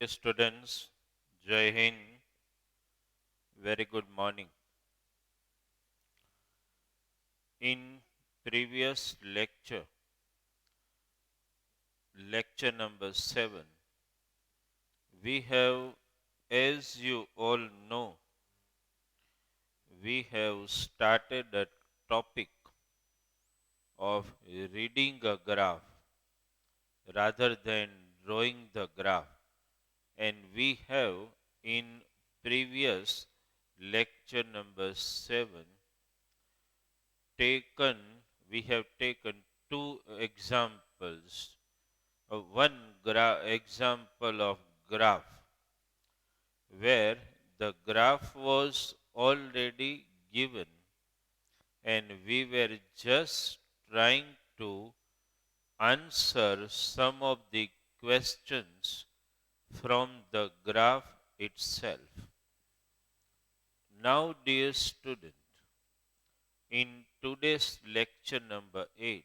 Dear students, Jai Hind, very good morning. In previous lecture number 7, we have, as you all know, we have started a topic of reading a graph rather than drawing the graph. And we have in previous lecture number 7 taken we have taken two examples. One example of graph where the graph was already given and we were just trying to answer some of the questions from the graph itself. Now, dear student, in today's lecture number 8,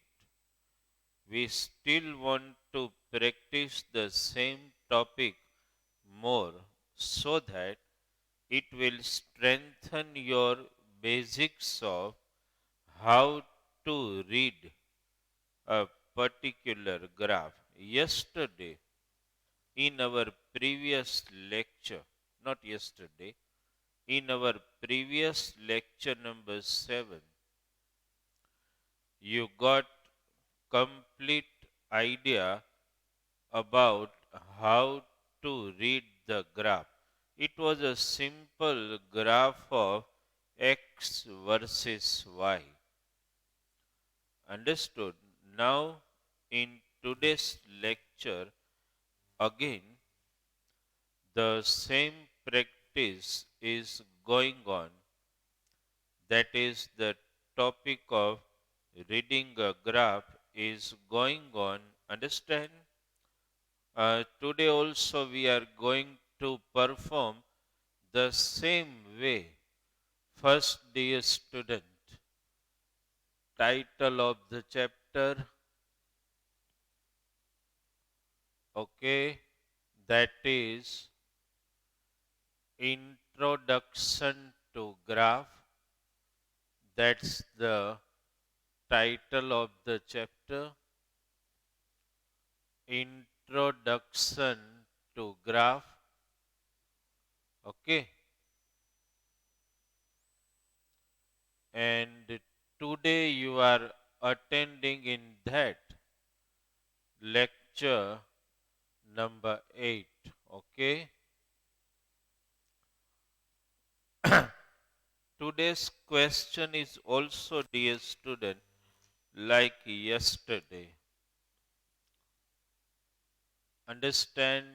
we still want to practice the same topic more so that it will strengthen your basics of how to read a particular graph. Yesterday, in our previous lecture, not yesterday, in our previous lecture number 7, you got complete idea about how to read the graph. It was a simple graph of x versus y. Understood? Now, in today's lecture, again, the same practice is going on. That is, the topic of reading a graph is going on. Understand? Today also we are going to perform the same way. First, dear student, title of the chapter, okay, that is Introduction to Graph. That's the title of the chapter. Introduction to Graph. Okay. And today you are attending in that lecture number 8. Okay. Today's question is also, dear student, like yesterday. Understand?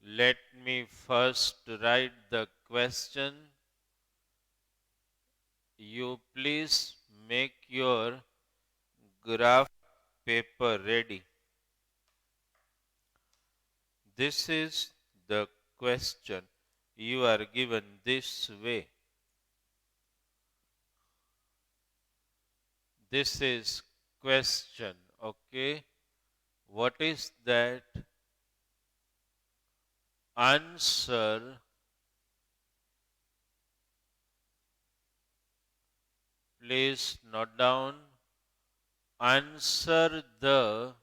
Let me first write the question. You please make your graph paper ready. This is the question. You are given this way. This is question. Okay. What is that? Answer. Please note down. Answer the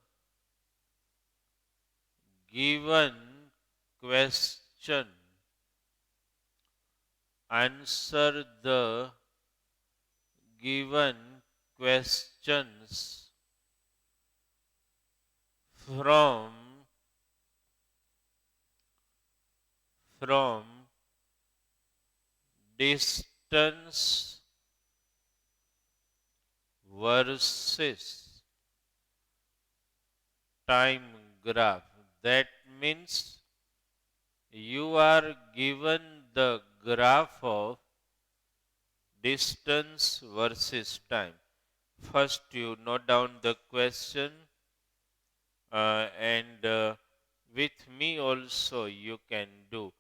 given question. Answer the given questions from distance versus time graph. That means you are given the graph of distance versus time. First, you note down the question, and with me also you can do.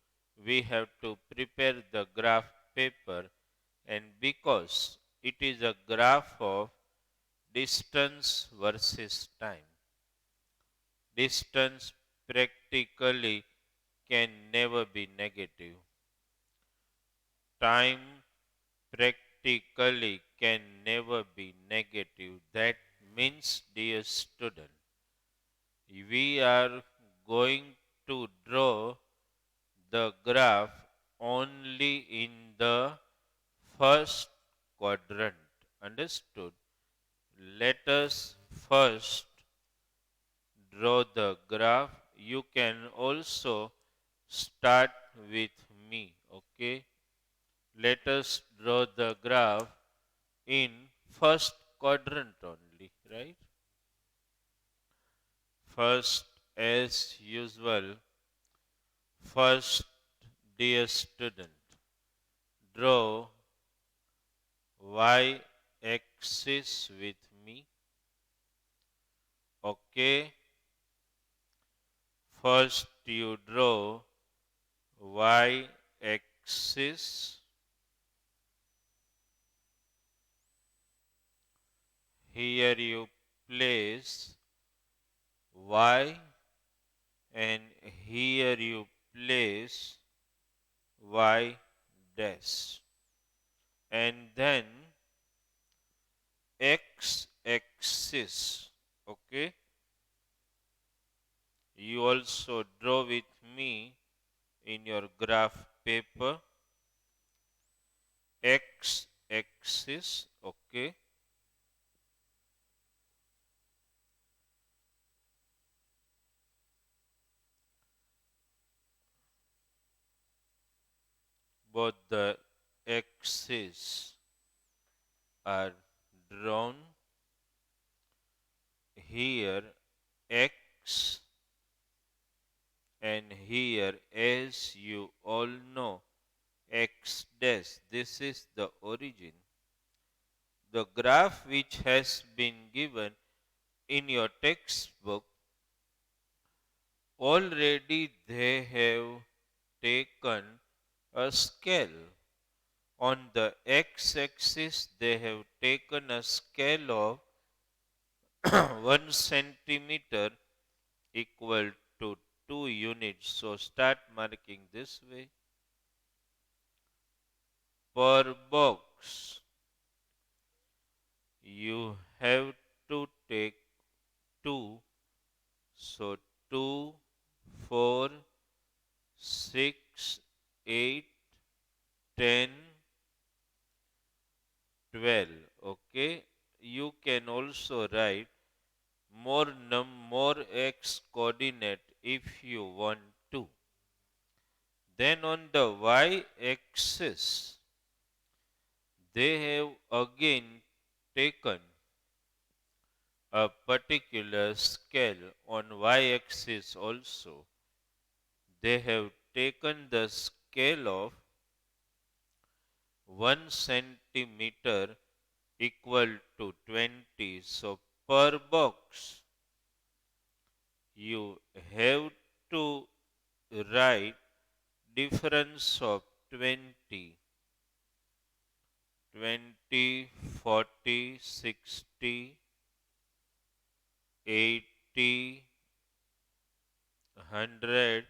We have to prepare the graph paper, and because it is a graph of distance versus time, distance practically can never be negative. Time practically can never be negative. That means, dear student, we are going to draw the graph only in the first quadrant. Understood? Let us first draw the graph. You can also start with me. Okay? Let us draw the graph in first quadrant only, right? First, as usual, first, dear student, draw y axis with me. Okay, first you draw y axis. Here you place y, and here you place y dash, and then x axis. Okay, you also draw with me in your graph paper x axis. Okay, both the axes are drawn. Here x, and here, as you all know, x dash. This is the origin. The graph which has been given in your textbook, already they have taken a scale. On the x axis, they have taken a scale of 1 centimeter equal to 2 units. So start marking this way. Per box, you have to take 2. So 2, 4, 6, 8, 10, 12. Okay. You can also write more x coordinate if you want to. Then on the y axis, they have again taken a particular scale. On y axis also, they have taken the scale of 1 centimeter equal to 20. So per box, you have to write difference of 20, 20, 40, 60, 80, 100.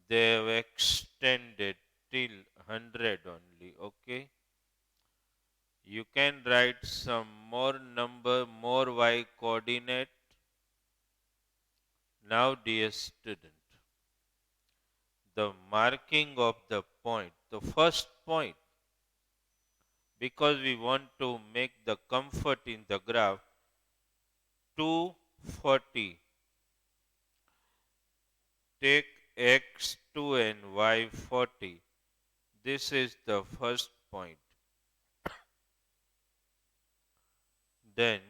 They have extended till 100 only. Okay. You can write some more number, more y coordinate. Now, dear student, the marking of the point, the first point, because we want to make the comfort in the graph, 240. Take x2 and y40. This is the first point. Then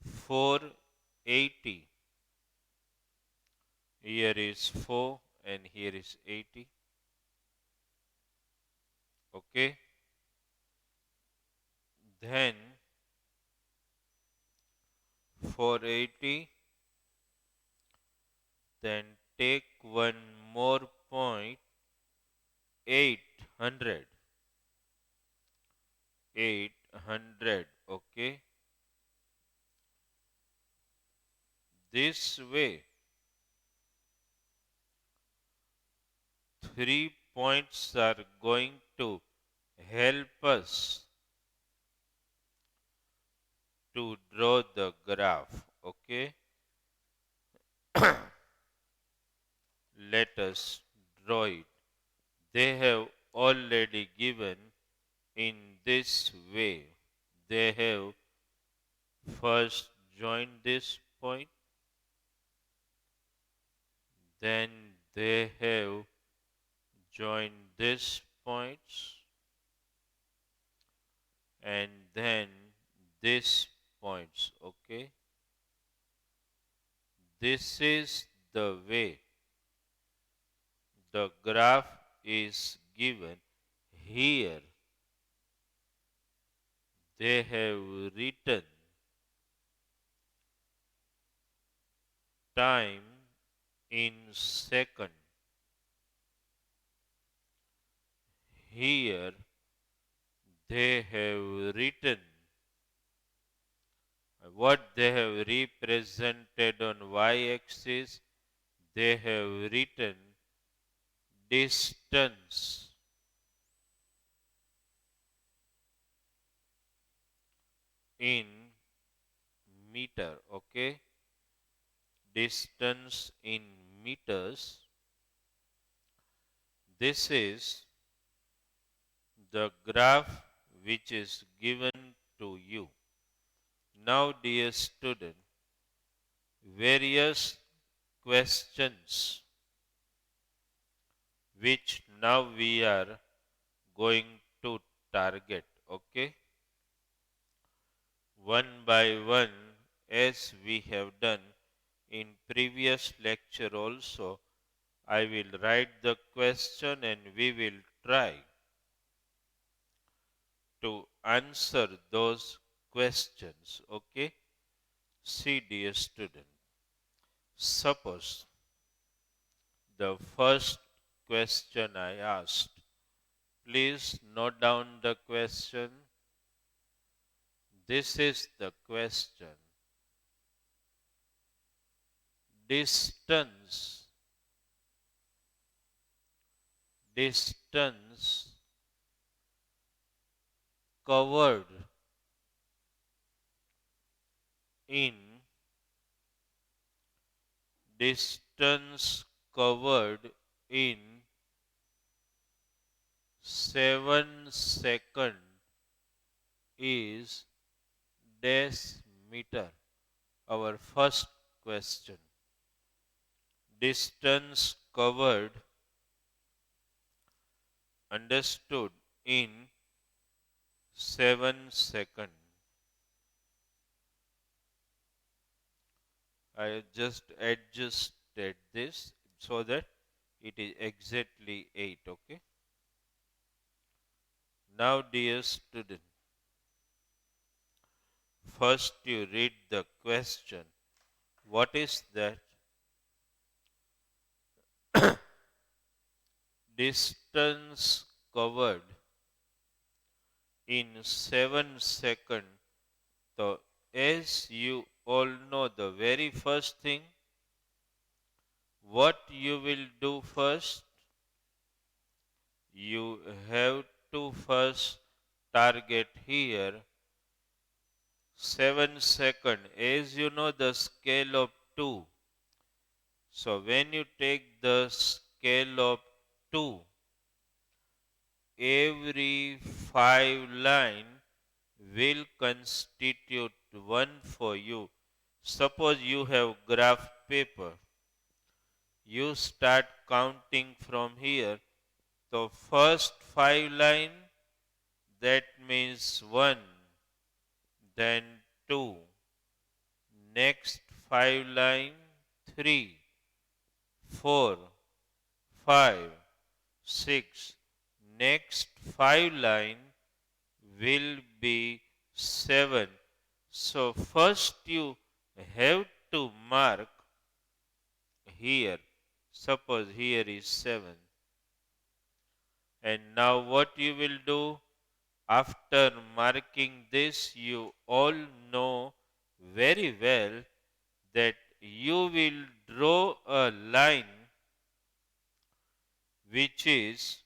480. Here is 4 and here is 80. Okay. Then 480. Then take one more point, 800. 800. Okay. This way 3 points are going to help us to draw the graph. Okay, let us draw it. They have already given in this way. They have first joined this point, then they have joined this points, and then this points. Okay, this is the way the graph is given here. They have written time in second. Here they have written what they have represented on y-axis. They have written distance in meter. Okay, distance in meters. This is the graph which is given to you. Now, dear student, various questions which now we are going to target. Okay, one by one, as we have done in previous lecture also. I will write the question and we will try to answer those questions. Okay, see, dear student, suppose the first question I asked. Please note down the question. This is the question. Distance covered in distance covered in 7 seconds is decimeter. Our first question. Distance covered understood in 7 seconds. I just adjusted this so that it is exactly 8. Okay. Now, dear student, first you read the question. What is that? Distance covered in 7 seconds. So, as you all know, the very first thing, what you will do first? You have to first target here 7 seconds. As you know, the scale of 2. So, when you take the scale of 2, every 5 line will constitute 1 for you. Suppose you have graph paper. You start counting from here. So first 5 line, that means 1, then 2. Next 5 line, 3, 4, 5, 6. Next 5 line will be 7. So first you have to mark here. Suppose here is 7. And now what you will do? After marking this, you all know very well that you will draw a line which is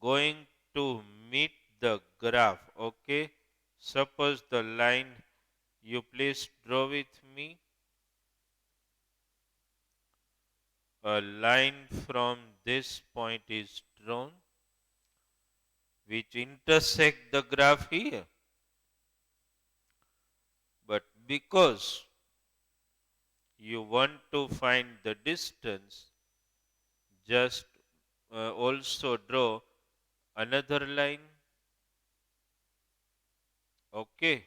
going to meet the graph. Okay. Suppose the line, you please draw with me a line from this point is drawn which intersect the graph here. But because you want to find the distance, just also draw another line. Okay.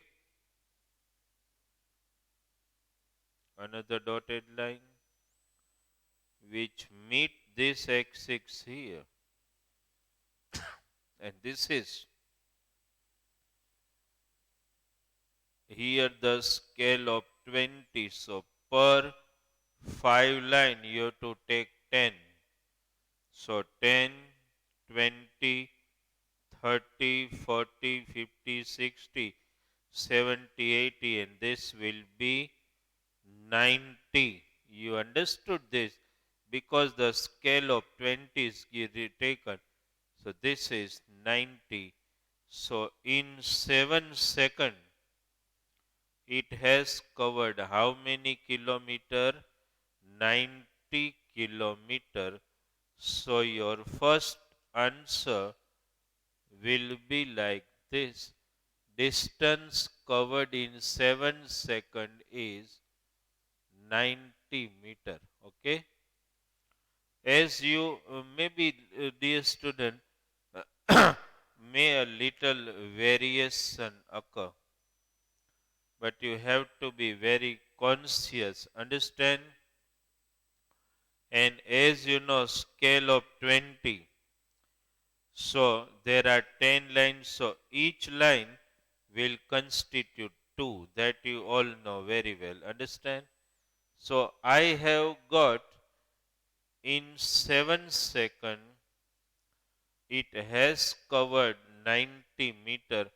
Another dotted line which meet this axis here. And this is here the scale of 20. So per 5 line you have to take 10. So 10, 20, 30, 40, 50, 60, 70, 80, and this will be 90. You understood this because the scale of 20 is taken. So this is 90. So in 7 seconds, it has covered how many kilometer? 90 kilometer. So your first answer will be like this. Distance covered in 7 seconds is 90 meter. Okay. As you maybe, dear student, may a little variation occur, but you have to be very conscious. Understand? And as you know, scale of 20. So there are 10 lines. So each line will constitute 2. That you all know very well. Understand? So I have got in 7 seconds, it has covered 90 meter.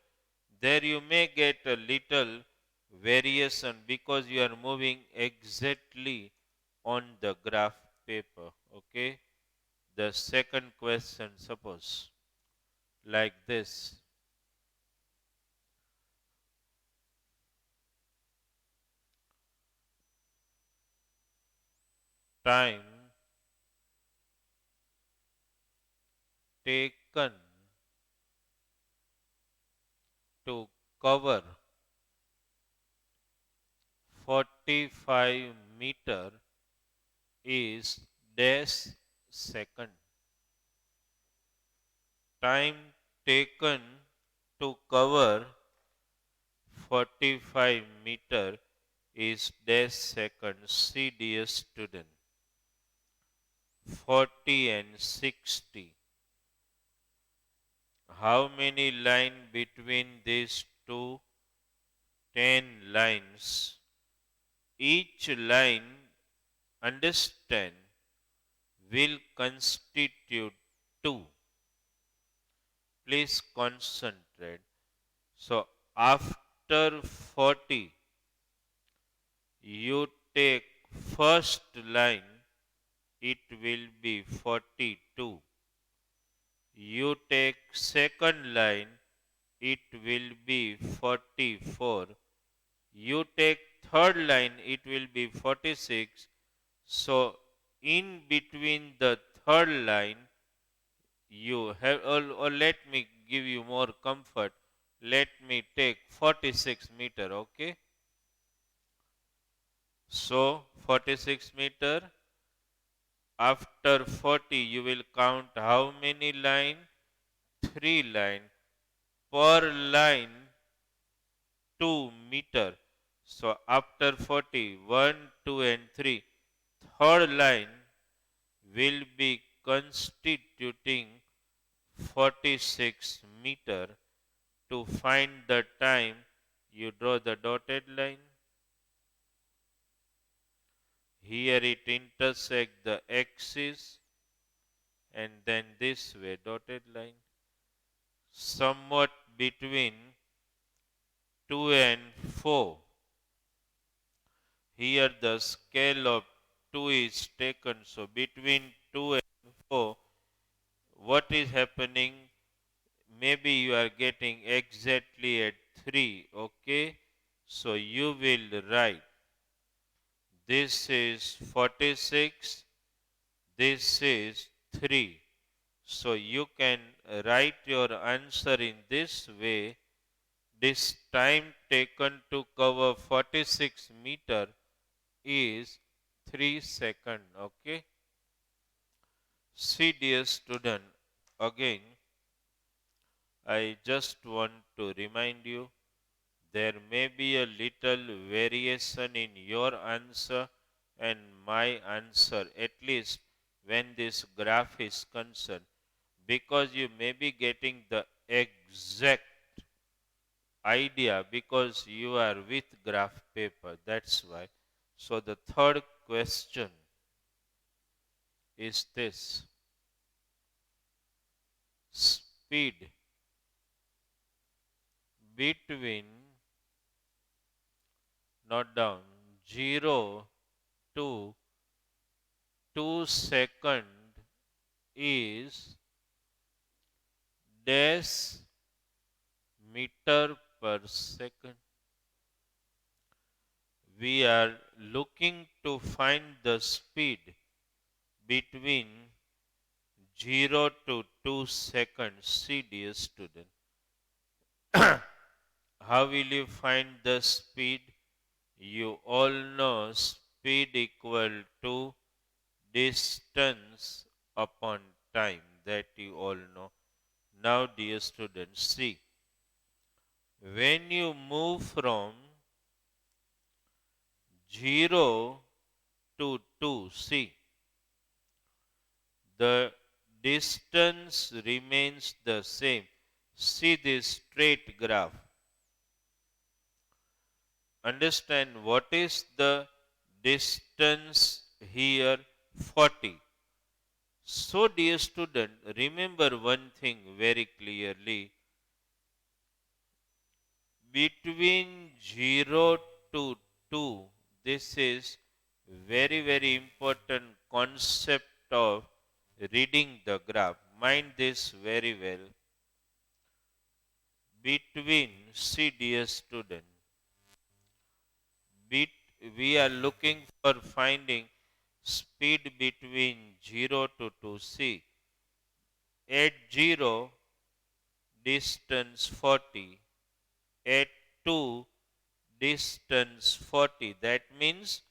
There you may get a little variation because you are moving exactly on the graph paper. Okay. The second question, suppose like this. Time taken to cover 45 meter is dash second. Time taken to cover 45 meter is dash second. See, dear student, 40 and 60. How many line between these two? 10 lines. Each line, understand, will constitute 2. Please concentrate. So after 40, you take first line, it will be 42. You take second line, it will be 44. You take third line, it will be 46. So in between the third line, you have, or let me give you more comfort. Let me take 46 meter. Okay. So 46 meter. After 40, you will count how many line? 3 line. Per line, 2 meter. So after 40, 1, 2 and 3. Third line will be constituting 46 meter. To find the time, you draw the dotted line. Here it intersects the axis and then this way dotted line. Somewhat between 2 and 4. Here the scale of 2 is taken. So between 2 and 4, what is happening? Maybe you are getting exactly at 3. Okay, so you will write this is 46, this is 3. So you can write your answer in this way. This time taken to cover 46 meter is 3 seconds. Okay. See, dear student, again I just want to remind you there may be a little variation in your answer and my answer, at least when this graph is concerned, because you may be getting the exact idea because you are with graph paper. That's why. So the third question is this: speed between, not down, 0 to 2 second is dash meter per second. We are looking to find the speed between 0 to 2 seconds. See, dear student, how will you find the speed? You all know speed equal to distance upon time, that you all know. Now, dear students, see, when you move from 0 to 2, see, the distance remains the same. See this straight graph. Understand what is the distance here? 40. So, dear student, remember one thing very clearly. Between 0 to 2, this is very important concept of reading the graph. Mind this very well. Between, see, dear student, we are looking for finding speed between 0 to 2. See, at 0, distance 40. At 2, distance 40. That means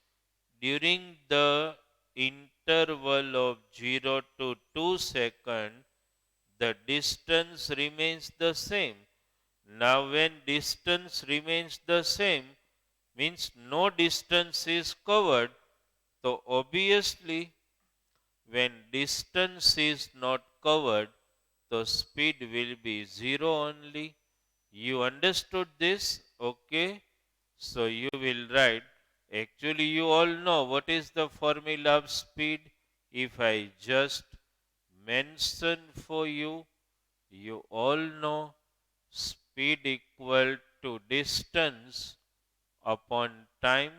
during the interval of 0 to 2 second, the distance remains the same. Now, when distance remains the same, means no distance is covered. So, obviously, when distance is not covered, the speed will be 0 only. You understood this? Okay. So you will write, actually you all know what is the formula of speed. If I just mention for you, you all know speed equal to distance upon time.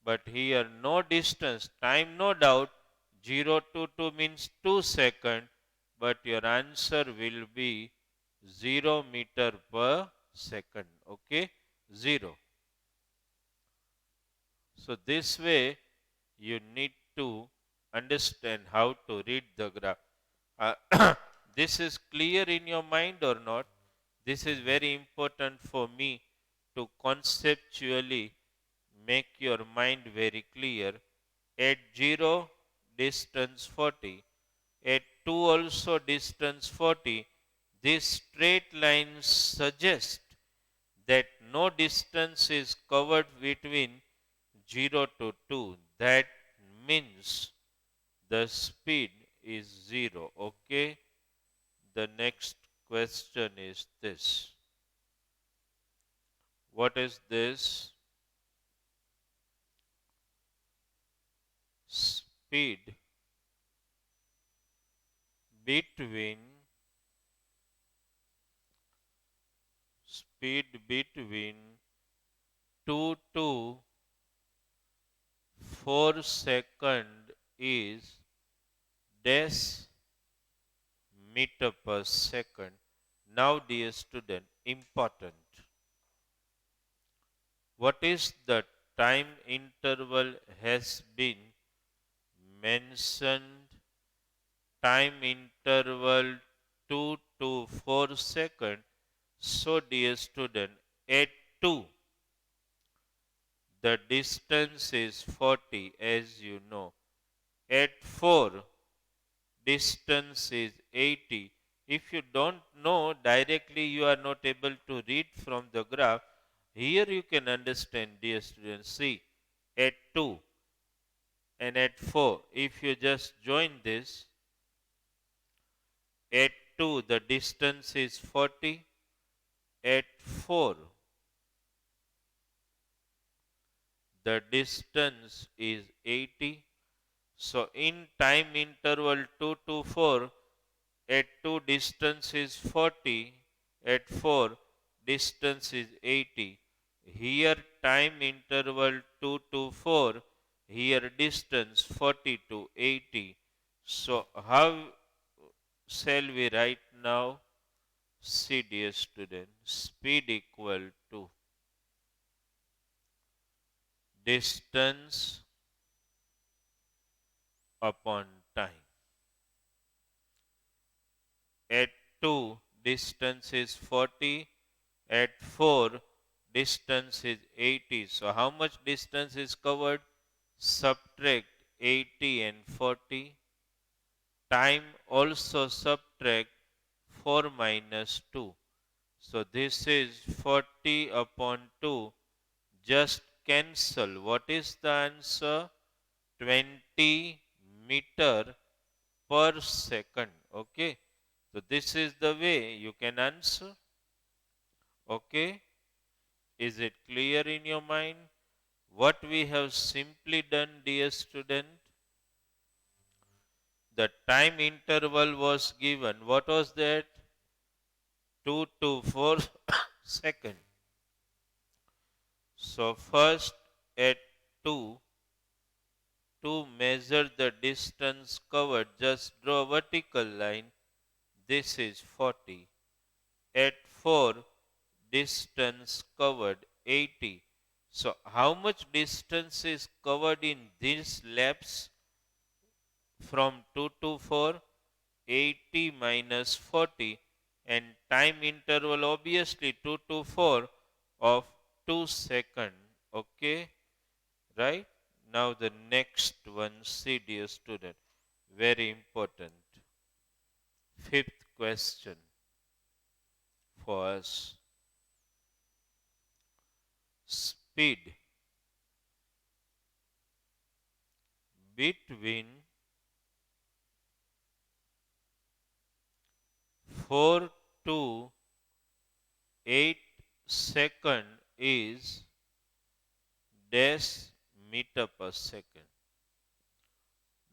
But here no distance, time no doubt, 0 to 2 means 2 second, but your answer will be 0 meter per second. Okay, 0. So this way you need to understand how to read the graph. This is clear in your mind or not? This is very important for me to conceptually make your mind very clear. At 0, distance 40. At 2 also distance 40. This straight line suggests that no distance is covered between 0 to 2. That means the speed is 0. Okay. The next question is this. What is this? Speed between speed between 2 to 4 second is dash meter per second. Now, dear student, important. What is the time interval has been mentioned? Time interval 2 to 4 seconds. So, dear student, at 2, the distance is 40, as you know. At 4, distance is 80. If you don't know directly, you are not able to read from the graph. Here you can understand, dear students. See, at 2 and at 4, if you just join this, at 2 the distance is 40, at 4 the distance is 80. So in time interval 2 to 4, at 2 distance is 40, at 4 distance is 80. Here time interval 2 to 4, here distance 40 to 80. So how shall we write now? See, dear student, speed equal to distance upon time. At 2, distance is 40. At 4, distance is 80. So, how much distance is covered? Subtract 80 and 40. Time also subtract 4 minus 2. So, this is 40 upon 2. Just cancel. What is the answer? 20 meter per second. Okay. So this is the way you can answer. Okay. Is it clear in your mind? What we have simply done, dear student, the time interval was given. What was that? 2 to 4 seconds. So first at 2, to measure the distance covered, just draw a vertical line. This is 40. At 4, distance covered 80. So, how much distance is covered in these laps from 2 to 4? 80 minus 40, and time interval obviously 2 to 4 of 2 seconds. Okay, right? Now, the next one, see, dear student, very important. Fifth question for us. Speed between 4 to 8 second is dash meter per second.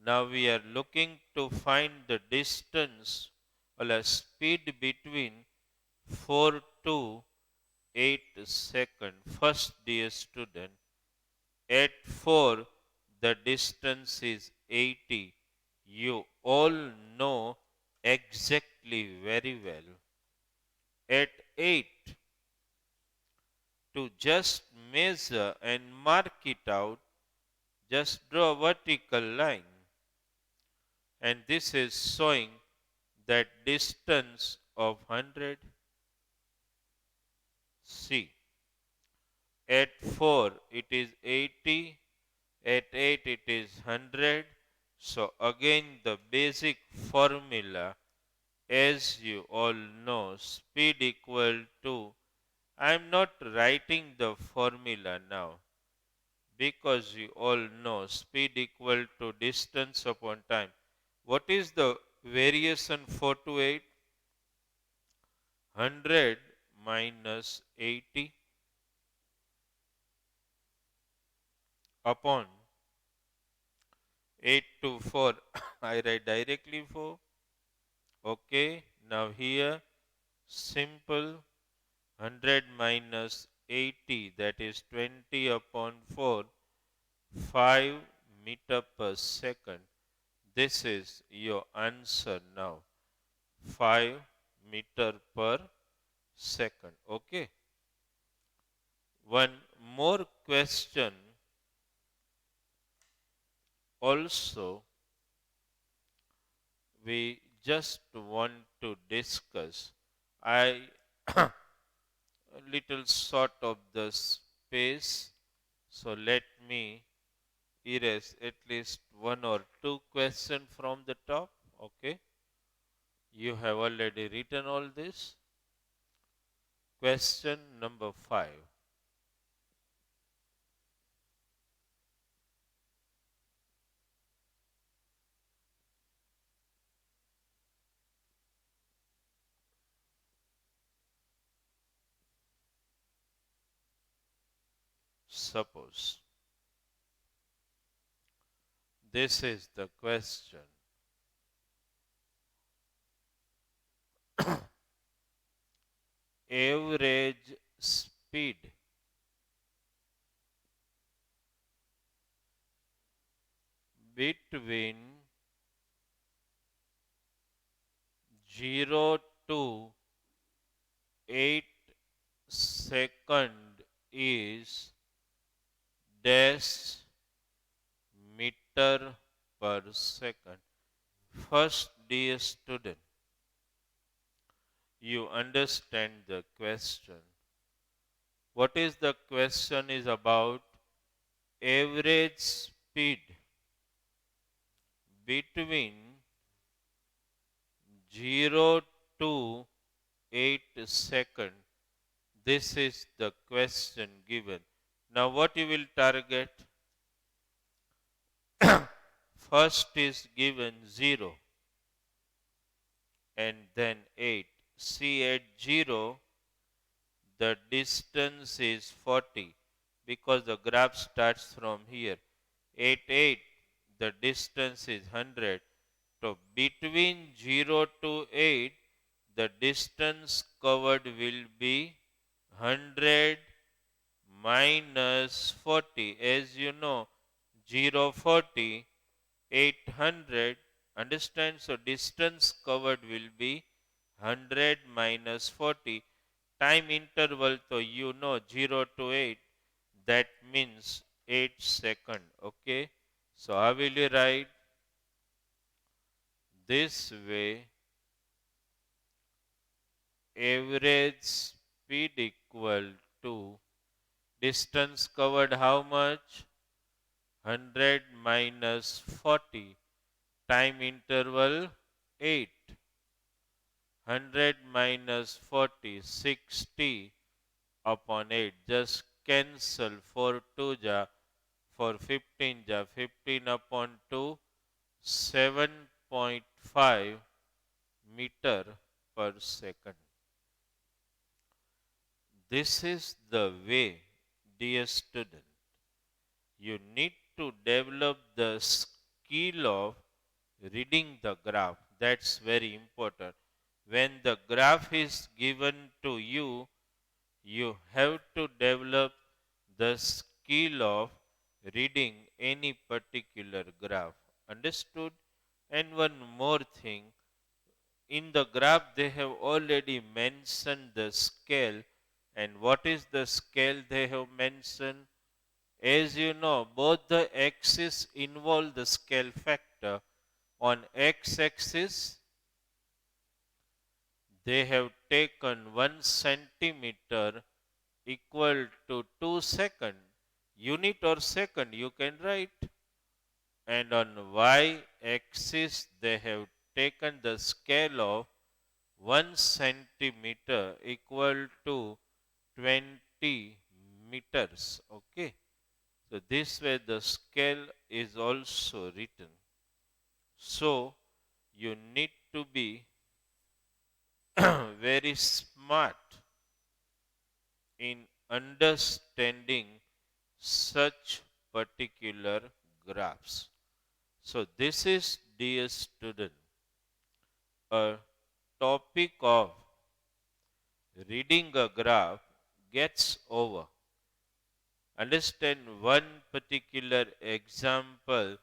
Now we are looking to find the distance or a speed between 4 to 8 second. First, dear student, at 4 the distance is 80. You all know exactly very well. At 8, to just measure and mark it out, just draw a vertical line. And this is showing that distance of 100. See, at 4 it is 80, at 8 it is 100. So again the basic formula, as you all know, speed equal to, I am not writing the formula now, because you all know speed equal to distance upon time. What is the variation 4 to 8? 100 minus 80 upon 8 to 4. I write directly 4. Okay, now here simple, 100 minus 80, that is 20 upon 4, 5 meter per second. This is your answer now. 5 meter per second. Okay. One more question also we just want to discuss. I a little short of the space, so let me erase at least one or two questions from the top. Okay, you have already written all this. Question number 5. Suppose this is the question. Average speed between 0 to 8 second is dash meter per second. First, dear student, you understand the question. What is the question is about? Average speed between 0 to 8 second. This is the question given. Now what you will target? First is given 0 and then 8. See, at 0 the distance is 40 because the graph starts from here. At 8 the distance is 100. So between 0 to 8 the distance covered will be 100 minus 40. As you know, 0 40 800. Understand? So distance covered will be 100 minus 40. Time interval, so you know 0 to 8, that means 8 second. Okay. So how will you write? This way, average speed equal to distance covered how much? 100 minus 40. Time interval 8. 100 minus 40, 60 upon 8. Just cancel 4 2 ja, for 15 ja, 15 upon 2, 7.5 meter per second. This is the way, dear student, you need to develop the skill of reading the graph. That's very important. When the graph is given to you, you have to develop the skill of reading any particular graph. Understood? And one more thing, in the graph they have already mentioned the scale. And what is the scale they have mentioned? As you know, both the axes involve the scale factor. On x-axis, they have taken 1 centimeter equal to 2 second. Unit or second you can write. And on y-axis, they have taken the scale of 1 centimeter equal to 20 meters. Okay. So this way the scale is also written. So you need to be very smart in understanding such particular graphs. So this is, dear student, a topic of reading a graph gets over. Understand one particular example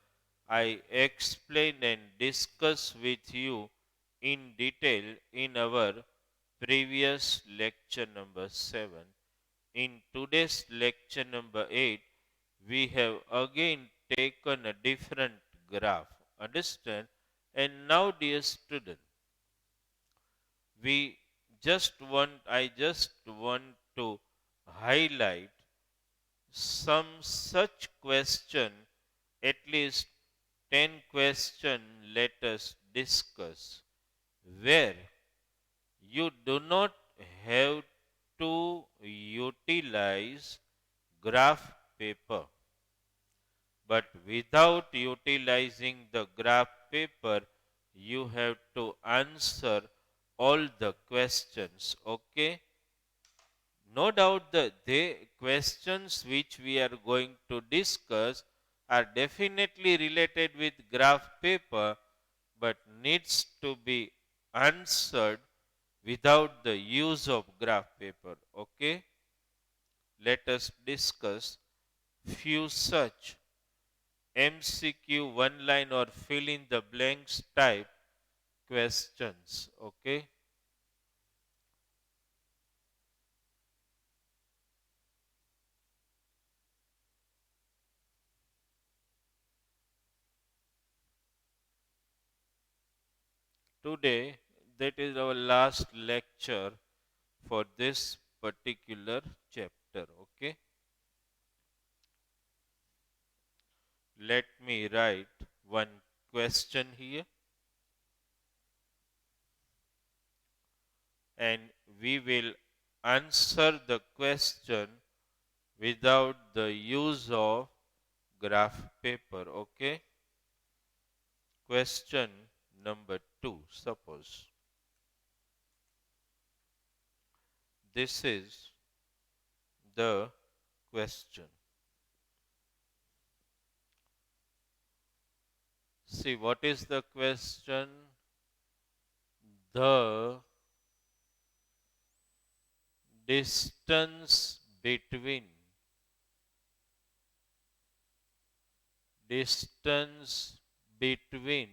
I explain and discuss with you in detail in our previous lecture number 7. In today's lecture number 8, we have again taken a different graph. Understand? And now, dear student, we I just want to highlight some such question, at least 10 question let us discuss, where you do not have to utilize graph paper, but without utilizing the graph paper, you have to answer all the questions. Okay? No doubt the questions which we are going to discuss are definitely related with graph paper, but needs to be answered without the use of graph paper. Okay? Let us discuss few such MCQ one line or fill in the blanks type questions. Okay? Today, that is our last lecture for this particular chapter. Okay? Let me write one question here, and we will answer the question without the use of graph paper. Okay? Question number 2. Suppose this is the question. See, what is the question? The distance between distance between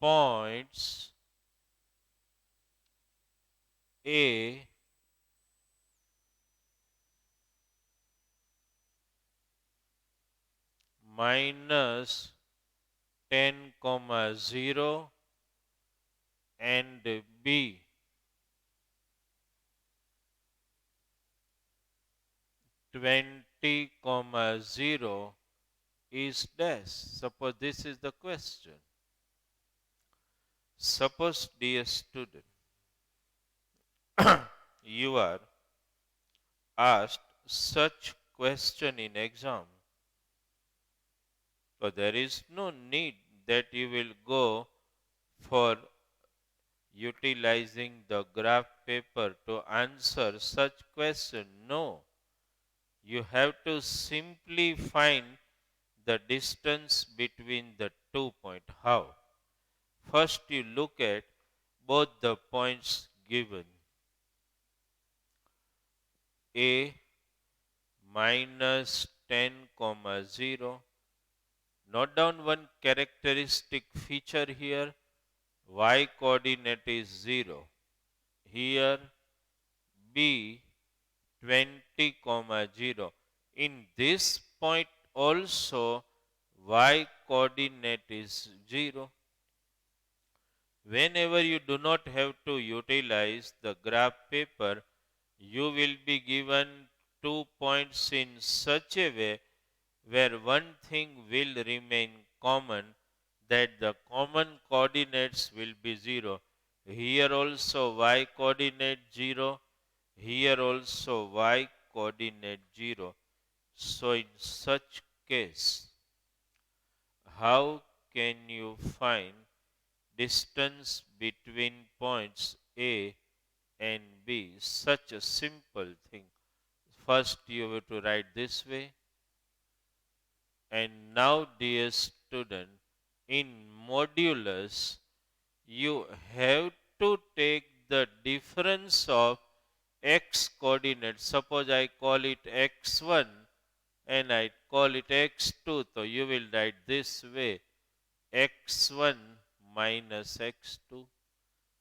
points A minus 10 comma 0 and B 20 comma 0 is dash. Suppose this is the question. Suppose, dear student, you are asked such question in exam. So there is no need that you will go for utilizing the graph paper to answer such question. No. You have to simply find the distance between the 2 points. How? First you look at both the points given. A minus 10 comma 0. Note down one characteristic feature here. Y coordinate is 0. Here B 20 comma 0. In this point also y coordinate is 0. Whenever you do not have to utilize the graph paper, you will be given 2 points in such a way where one thing will remain common, that the common coordinates will be 0. Here also y coordinate 0, here also y coordinate 0. So in such case, how can you find distance between points A and B? Such a simple thing. First you have to write this way. And now, dear student, in modulus, you have to take the difference of x coordinate. Suppose I call it x1 and I call it x2. So you will write this way: x1 minus x2.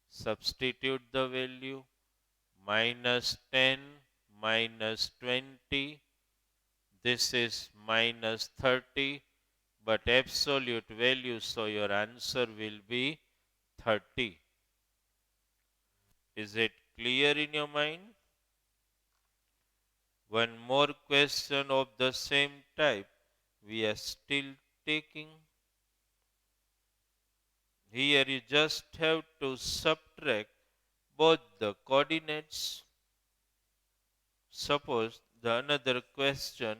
Substitute the value minus 10 minus 20. This is minus 30, but absolute value, so your answer will be 30. Is it clear in your mind? One more question of the same type we are still taking. Here you just have to subtract both the coordinates. Suppose the another question,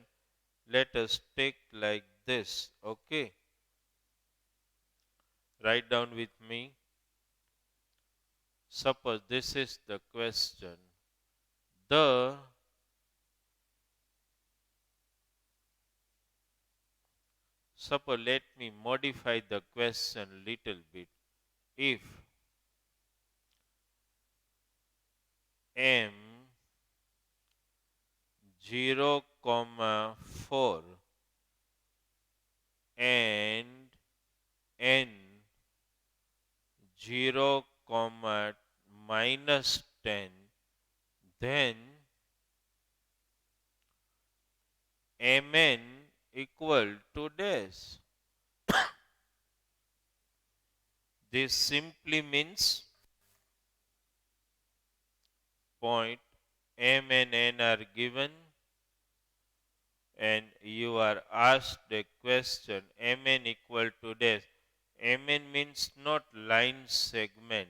let us take like this. Okay, write down with me. Suppose this is the question. The Suppose let me modify the question little bit. If m 0, 4 and n 0, minus 10, then mn equal to dash. This simply means point m and n are given and you are asked a question mn equal to dash. Mn means not line segment.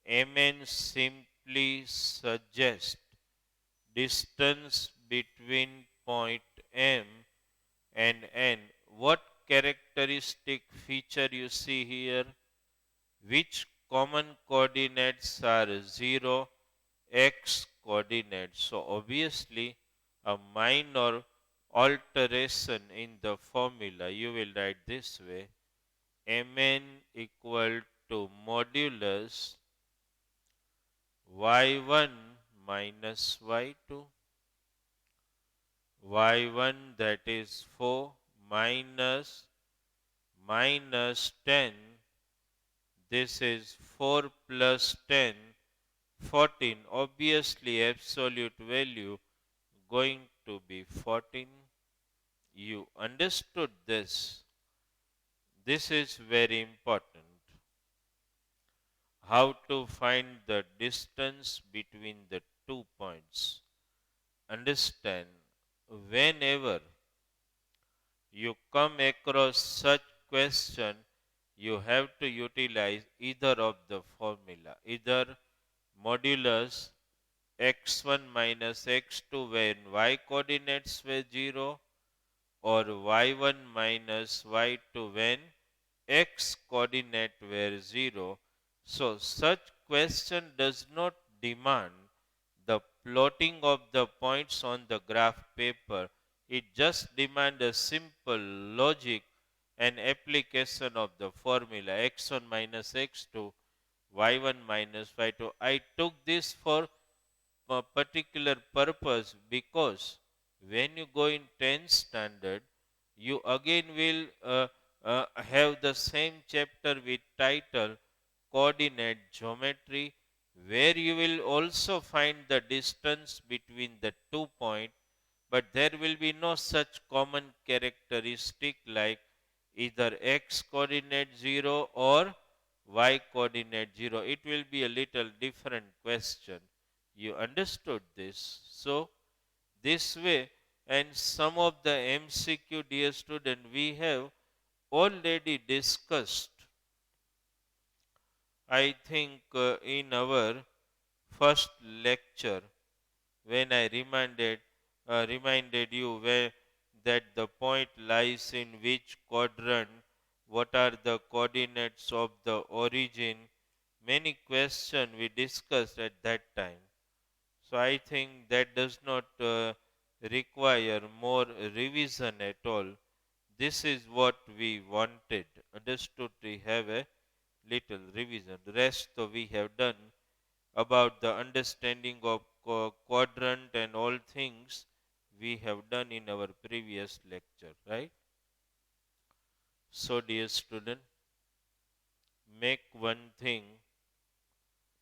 Mn simply suggests distance between point M and N. What characteristic feature you see here? Which common coordinates are 0, x coordinates. So obviously a minor alteration in the formula. You will write this way. Mn equal to modulus y1 minus y2. Y1 that is 4 minus 10. This is 4 plus 10, 14. Obviously absolute value going to be 14. You understood this. This is very important. How to find the distance between the 2 points. Understand, whenever you come across such question, you have to utilize either of the formula, either modulus x1 minus x2 when y coordinates were 0 or y1 minus y2 when x coordinate were 0. So such question does not demand the plotting of the points on the graph paper. It just demands a simple logic and application of the formula x1 minus x2, y1 minus y2. I took this for a particular purpose because when you go in 10th standard, you again will have the same chapter with title coordinate geometry, where you will also find the distance between the 2 points, but there will be no such common characteristic like either x coordinate 0 or y coordinate 0. It will be a little different question. You understood this? So, this way, and some of the MCQ, dear student, we have already discussed, I think, in our first lecture, when I reminded you where that the point lies in which quadrant, what are the coordinates of the origin, many questions we discussed at that time. So I think that does not require more revision at all. This is what we wanted. Understood, we have a little revision. The rest we have done about the understanding of quadrant and all things we have done in our previous lecture, right? So dear student, make one thing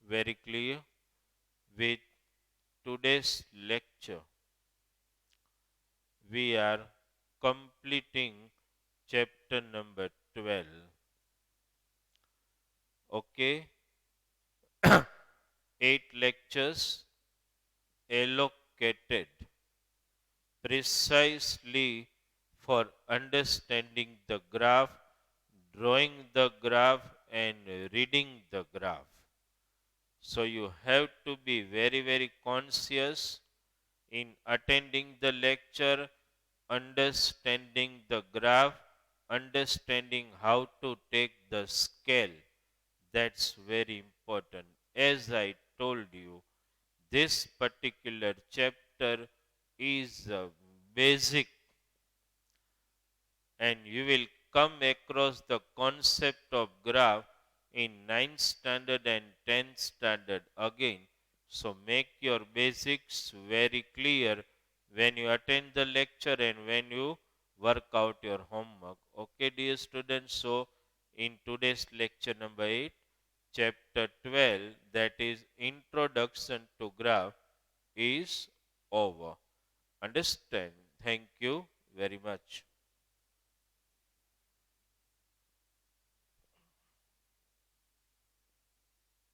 very clear with today's lecture. We are completing chapter number 12. Okay, 8 lectures allocated precisely for understanding the graph, drawing the graph, and reading the graph. So you have to be very, very conscious in attending the lecture, understanding the graph, understanding how to take the scale. That's very important. As I told you, this particular chapter is a basic, and you will come across the concept of graph in 9th standard and 10th standard again. So make your basics very clear when you attend the lecture and when you work out your homework. Okay, dear students, so in today's lecture number 8, chapter 12, that is Introduction to Graph, is over. Understand? Thank you very much.